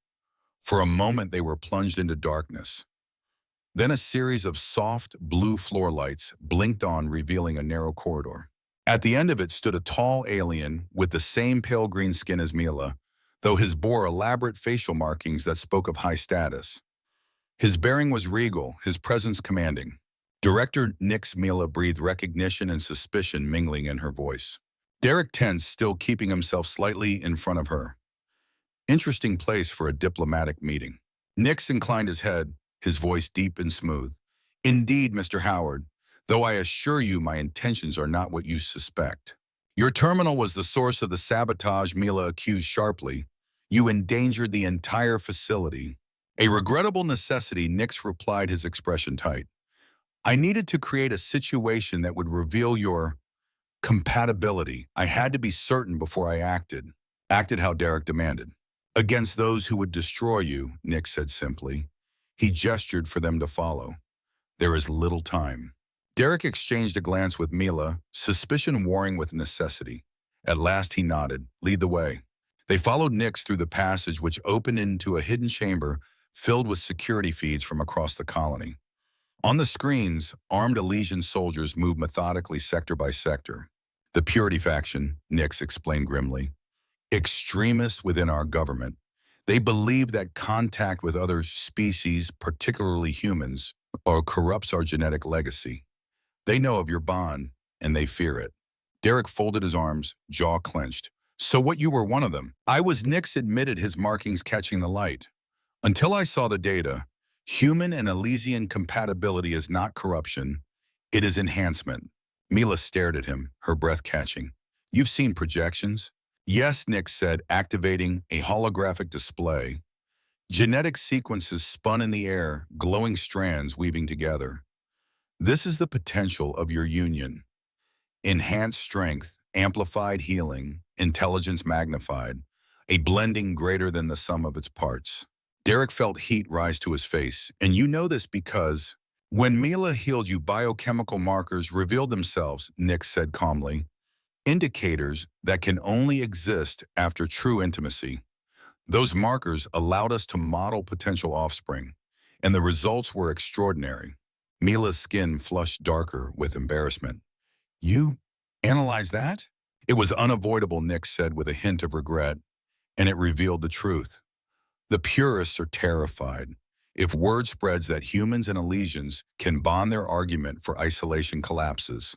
For a moment, they were plunged into darkness. Then a series of soft, blue floor lights blinked on, revealing a narrow corridor. At the end of it stood a tall alien with the same pale green skin as Mila, though his bore elaborate facial markings that spoke of high status. His bearing was regal, his presence commanding. Director Nix. Mila breathed recognition and suspicion mingling in her voice. Derek tensed, still keeping himself slightly in front of her. Interesting place for a diplomatic meeting. Nix inclined his head, his voice deep and smooth. "Indeed, Mr. Howard, though I assure you my intentions are not what you suspect. Your terminal was the source of the sabotage," Mila accused sharply. "You endangered the entire facility." "A regrettable necessity," Nix replied, his expression tight. "I needed to create a situation that would reveal your compatibility. I had to be certain before I acted." "Acted how Derek demanded." "Against those who would destroy you," Nix said simply. He gestured for them to follow. "There is little time." Derek exchanged a glance with Mila, suspicion warring with necessity. At last he nodded. "Lead the way." They followed Nix through the passage, which opened into a hidden chamber filled with security feeds from across the colony. On the screens, armed Elysian soldiers moved methodically sector by sector. "The Purity faction," Nix explained grimly. "Extremists within our government. They believe that contact with other species, particularly humans, corrupts our genetic legacy. They know of your bond, and they fear it." Derek folded his arms, jaw clenched. "So what, you were one of them?" "I was," Nix admitted, his markings catching the light. "Until I saw the data, human and Elysian compatibility is not corruption. It is enhancement." Mila stared at him, her breath catching. "You've seen projections?" "Yes," Nix said, activating a holographic display. Genetic sequences spun in the air, glowing strands weaving together. "This is the potential of your union. Enhanced strength, amplified healing, intelligence magnified, a blending greater than the sum of its parts." Derek felt heat rise to his face, "And you know this because—" "When Mila healed you, biochemical markers revealed themselves," Nix said calmly. "Indicators that can only exist after true intimacy. Those markers allowed us to model potential offspring, and the results were extraordinary." Mila's skin flushed darker with embarrassment. "You analyzed that?" "It was unavoidable," Nix said with a hint of regret, "and it revealed the truth. The purists are terrified. If word spreads that humans and Elysians can bond, their argument for isolation collapses.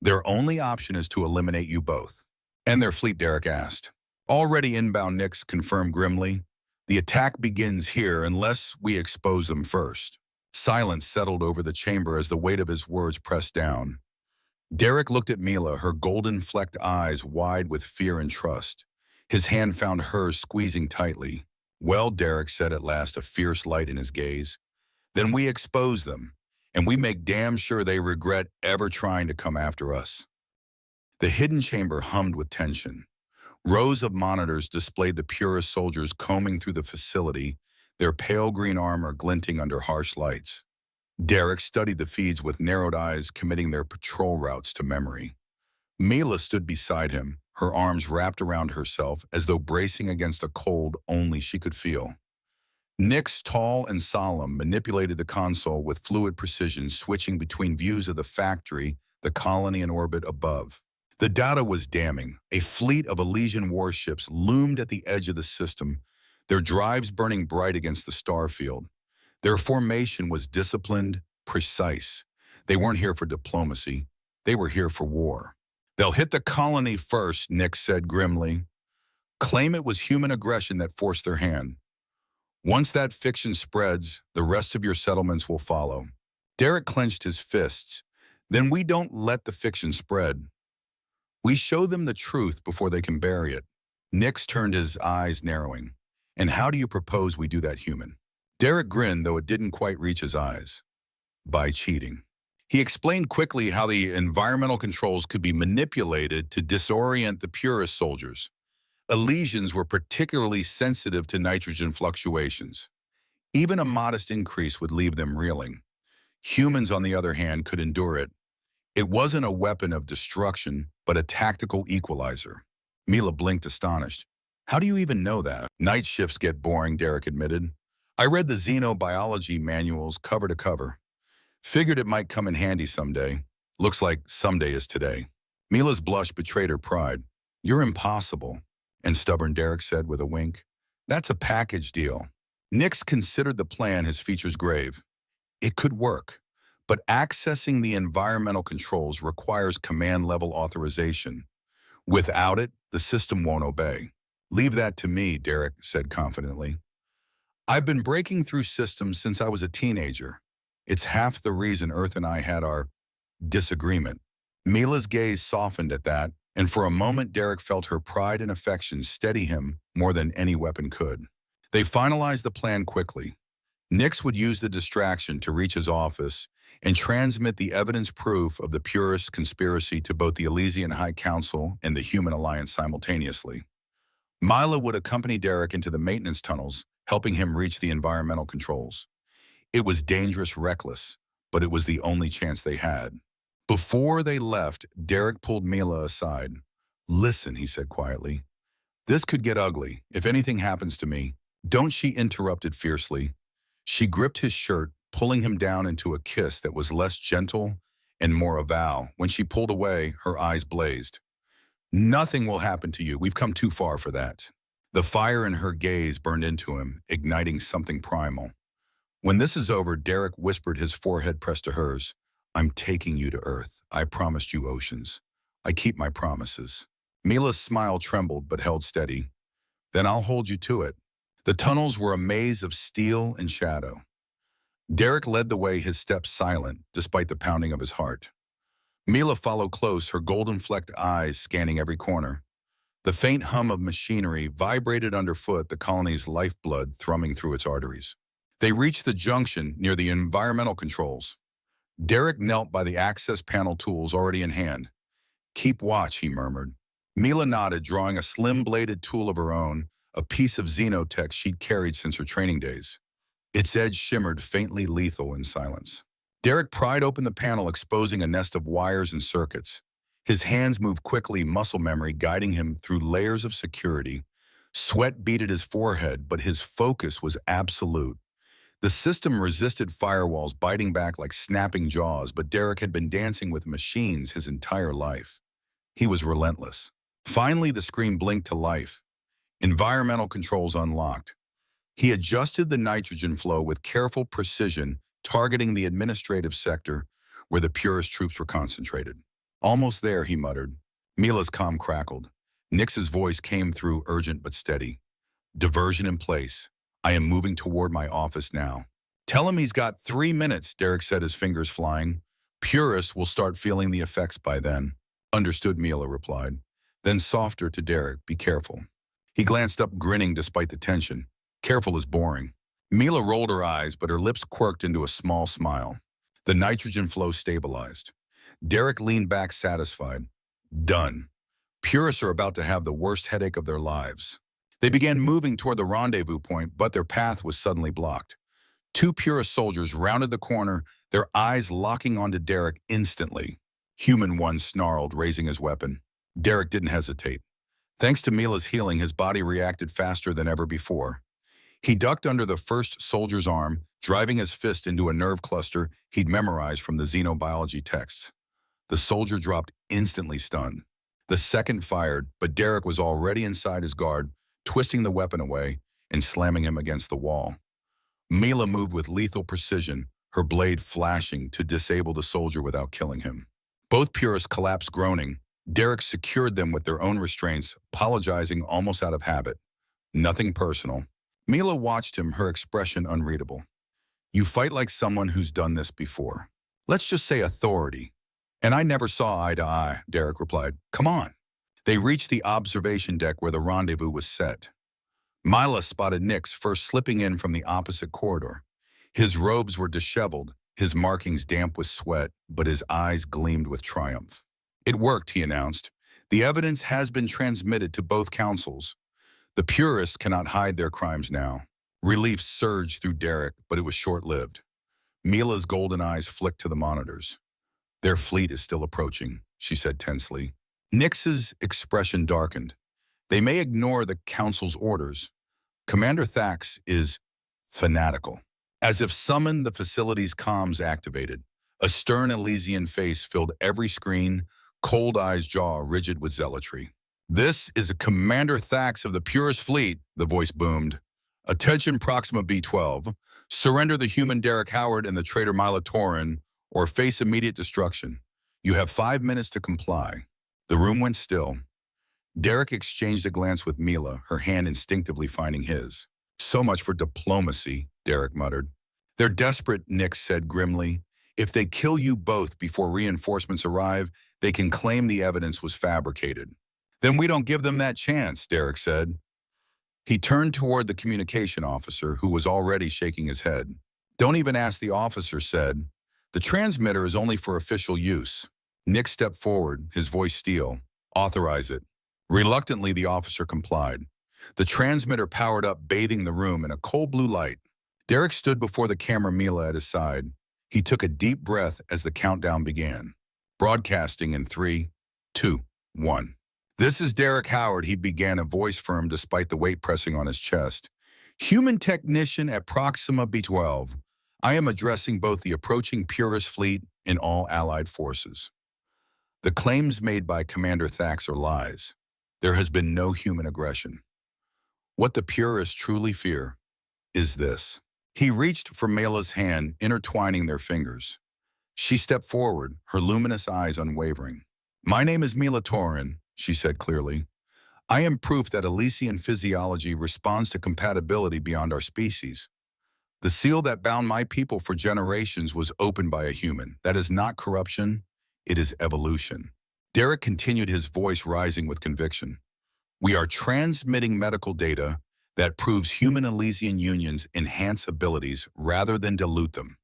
Their only option is to eliminate you both." "And their fleet?" Derek asked. "Already inbound," Nix confirmed grimly. "The attack begins here unless we expose them first." Silence settled over the chamber as the weight of his words pressed down. Derek looked at Mila, her golden-flecked eyes wide with fear and trust. His hand found hers, squeezing tightly. "Well," Derek said at last, a fierce light in his gaze, "then we expose them, and we make damn sure they regret ever trying to come after us." The hidden chamber hummed with tension. Rows of monitors displayed the purest soldiers combing through the facility, their pale green armor glinting under harsh lights. Derek studied the feeds with narrowed eyes, committing their patrol routes to memory. Mila stood beside him, her arms wrapped around herself as though bracing against a cold only she could feel. Nix, tall and solemn, manipulated the console with fluid precision, switching between views of the factory, the colony in orbit above. The data was damning. A fleet of Elysian warships loomed at the edge of the system, their drives burning bright against the star field. Their formation was disciplined, precise. They weren't here for diplomacy. They were here for war. "They'll hit the colony first," Nix said grimly. "Claim it was human aggression that forced their hand. Once that fiction spreads, the rest of your settlements will follow." Derek clenched his fists. "Then we don't let the fiction spread. We show them the truth before they can bury it." Nix turned, his eyes narrowing. "And how do you propose we do that, human?" Derek grinned, though it didn't quite reach his eyes. "By cheating." He explained quickly how the environmental controls could be manipulated to disorient the purest soldiers. Elysians were particularly sensitive to nitrogen fluctuations. Even a modest increase would leave them reeling. Humans, on the other hand, could endure it. It wasn't a weapon of destruction, but a tactical equalizer. Mila blinked, astonished. "How do you even know that?" "Night shifts get boring," Derek admitted. "I read the xenobiology manuals cover to cover. Figured it might come in handy someday. Looks like someday is today." Mila's blush betrayed her pride. "You're impossible." "And stubborn," Derek said with a wink. "That's a package deal." Nix considered the plan, his features grave. It could work, but accessing the environmental controls requires command-level authorization. Without it, the system won't obey. "Leave that to me," Derek said confidently. "I've been breaking through systems since I was a teenager. It's half the reason Earth and I had our disagreement." Mila's gaze softened at that, and for a moment Derek felt her pride and affection steady him more than any weapon could. They finalized the plan quickly. Nix would use the distraction to reach his office and transmit the evidence proof of the purist conspiracy to both the Elysian High Council and the Human Alliance simultaneously. Mila would accompany Derek into the maintenance tunnels, helping him reach the environmental controls. It was dangerous, reckless, but it was the only chance they had. Before they left, Derek pulled Mila aside. "Listen," he said quietly. "This could get ugly. If anything happens to me." "Don't," she interrupted fiercely. She gripped his shirt, pulling him down into a kiss that was less gentle and more a vow. When she pulled away, her eyes blazed. "Nothing will happen to you. We've come too far for that." The fire in her gaze burned into him, igniting something primal. "When this is over," Derek whispered, his forehead pressed to hers, "I'm taking you to Earth. I promised you oceans. I keep my promises." Mila's smile trembled but held steady. "Then I'll hold you to it." The tunnels were a maze of steel and shadow. Derek led the way, his steps silent, despite the pounding of his heart. Mila followed close, her golden-flecked eyes scanning every corner. The faint hum of machinery vibrated underfoot, the colony's lifeblood thrumming through its arteries. They reached the junction near the environmental controls. Derek knelt by the access panel, tools already in hand. "Keep watch," he murmured. Mila nodded, drawing a slim-bladed tool of her own, a piece of xenotech she'd carried since her training days. Its edge shimmered, faintly lethal in silence. Derek pried open the panel, exposing a nest of wires and circuits. His hands moved quickly, muscle memory guiding him through layers of security. Sweat beaded his forehead, but his focus was absolute. The system resisted firewalls, biting back like snapping jaws, but Derek had been dancing with machines his entire life. He was relentless. Finally, the screen blinked to life. Environmental controls unlocked. He adjusted the nitrogen flow with careful precision, targeting the administrative sector where the purest troops were concentrated. "Almost there," he muttered. Mila's comm crackled. Nix's voice came through, urgent but steady. "Diversion in place. I am moving toward my office now." "Tell him he's got 3 minutes," Derek said, his fingers flying. "Purists will start feeling the effects by then." "Understood," Mila replied. Then softer to Derek, "Be careful." He glanced up, grinning despite the tension. "Careful is boring." Mila rolled her eyes, but her lips quirked into a small smile. The nitrogen flow stabilized. Derek leaned back, satisfied. Done. Purists are about to have the worst headache of their lives. They began moving toward the rendezvous point, but their path was suddenly blocked. 2 Purist soldiers rounded the corner, their eyes locking onto Derek instantly. Human One snarled, raising his weapon. Derek didn't hesitate. Thanks to Mila's healing, his body reacted faster than ever before. He ducked under the first soldier's arm, driving his fist into a nerve cluster he'd memorized from the xenobiology texts. The soldier dropped instantly stunned. The second fired, but Derek was already inside his guard, twisting the weapon away and slamming him against the wall. Mila moved with lethal precision, her blade flashing to disable the soldier without killing him. Both purists collapsed groaning. Derek secured them with their own restraints, apologizing almost out of habit. Nothing personal. Mila watched him, her expression unreadable. You fight like someone who's done this before. Let's just say authority. And I never saw eye to eye, Derek replied. Come on. They reached the observation deck where the rendezvous was set. Mila spotted Nix first slipping in from the opposite corridor. His robes were disheveled, his markings damp with sweat, but his eyes gleamed with triumph. It worked, he announced. The evidence has been transmitted to both councils. The purists cannot hide their crimes now. Relief surged through Derek, but it was short-lived. Mila's golden eyes flicked to the monitors. Their fleet is still approaching, she said tensely. Nix's expression darkened. They may ignore the council's orders. Commander Thax is fanatical. As if summoned, the facility's comms activated. A stern Elysian face filled every screen, cold eyes jaw rigid with zealotry. This is a Commander Thax of the purest fleet, the voice boomed. Attention Proxima B12. Surrender the human Derek Howard and the traitor Mila Tarren, or face immediate destruction. You have 5 minutes to comply. The room went still. Derek exchanged a glance with Mila, her hand instinctively finding his. So much for diplomacy, Derek muttered. They're desperate, Nix said grimly. If they kill you both before reinforcements arrive, they can claim the evidence was fabricated. Then we don't give them that chance, Derek said. He turned toward the communication officer, who was already shaking his head. Don't even ask, the officer said. The transmitter is only for official use. Nix stepped forward, his voice steel. Authorize it. Reluctantly, the officer complied. The transmitter powered up, bathing the room in a cold blue light. Derek stood before the camera, Mila at his side. He took a deep breath as the countdown began. Broadcasting in 3, 2, 1. This is Derek Howard, he began, a voice firm despite the weight pressing on his chest. Human technician at Proxima B12. I am addressing both the approaching purist fleet and all allied forces. The claims made by Commander Thax are lies. There has been no human aggression. What the purists truly fear is this. He reached for Mila's hand, intertwining their fingers. She stepped forward, her luminous eyes unwavering. My name is Mila Tarren, she said clearly. I am proof that Elysian physiology responds to compatibility beyond our species. The seal that bound my people for generations was opened by a human. That is not corruption, it is evolution. Derek continued, his voice rising with conviction. We are transmitting medical data that proves human Elysian unions enhance abilities rather than dilute them.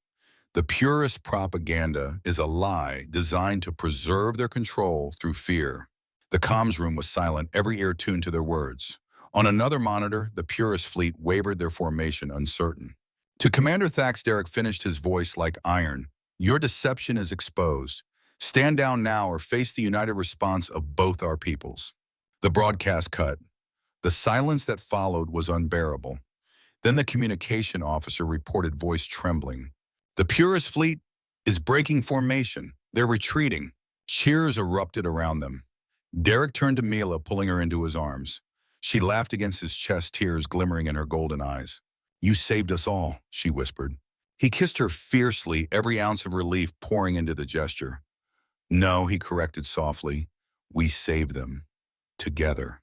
The purist propaganda is a lie designed to preserve their control through fear. The comms room was silent, every ear tuned to their words. On another monitor, the purist fleet wavered, their formation uncertain. To Commander Thax, Derek finished, his voice like iron. Your deception is exposed. Stand down now or face the united response of both our peoples. The broadcast cut. The silence that followed was unbearable. Then the communication officer reported, voice trembling. The purist fleet is breaking formation. They're retreating. Cheers erupted around them. Derek turned to Mila, pulling her into his arms. She laughed against his chest, tears glimmering in her golden eyes. You saved us all, she whispered. He kissed her fiercely, every ounce of relief pouring into the gesture. No, he corrected softly. We saved them. Together.